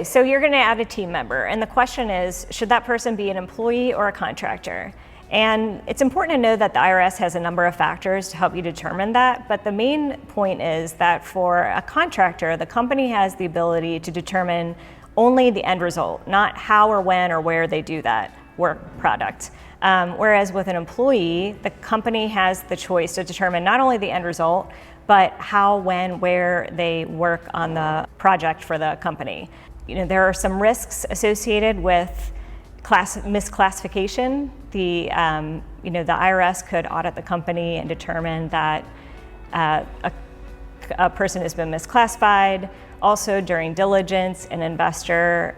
So you're going to add a team member, and the question is, should that person be an employee or a contractor? And it's important to know that the IRS has a number of factors to help you determine that, but the main point is that for a contractor, the company has the ability to determine only the end result, not how or when or where they do that work product. Whereas with an employee, the company has the choice to determine not only the end result, but how, when, where they work on the project for the company. There are some risks associated with misclassification. The IRS could audit the company and determine that a person has been misclassified. Also, during diligence, an investor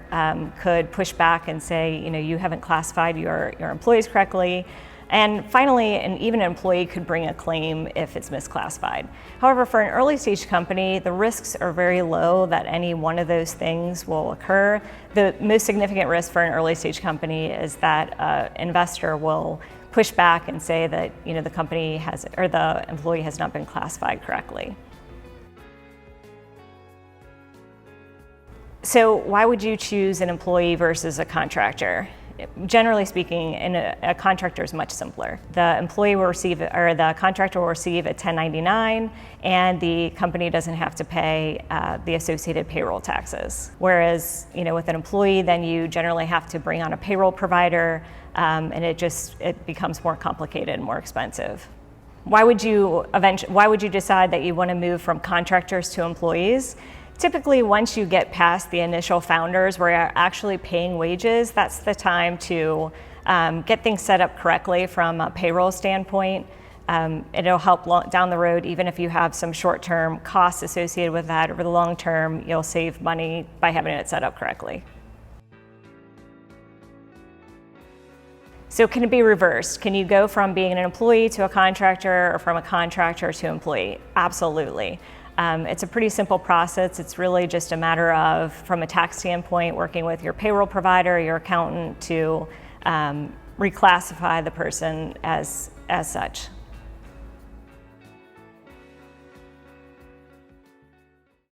could push back and say, you haven't classified your employees correctly. And finally, even an employee could bring a claim if it's misclassified. However, for an early stage company, the risks are very low that any one of those things will occur. The most significant risk for an early stage company is that an investor will push back and say that the company has, or the employee has not been classified correctly. So why would you choose an employee versus a contractor? Generally speaking, a contractor is much simpler. The employee will receive, or the contractor will receive a 1099, and the company doesn't have to pay the associated payroll taxes. Whereas, with an employee, then you generally have to bring on a payroll provider, and it becomes more complicated and more expensive. Why would you decide that you want to move from contractors to employees? Typically, once you get past the initial founders where you're actually paying wages, that's the time to get things set up correctly from a payroll standpoint. It'll help down the road, even if you have some short-term costs associated with that. Over the long term, you'll save money by having it set up correctly. So can it be reversed? Can you go from being an employee to a contractor, or from a contractor to employee? Absolutely. It's a pretty simple process. It's really just a matter of, from a tax standpoint, working with your payroll provider, your accountant, to reclassify the person as such.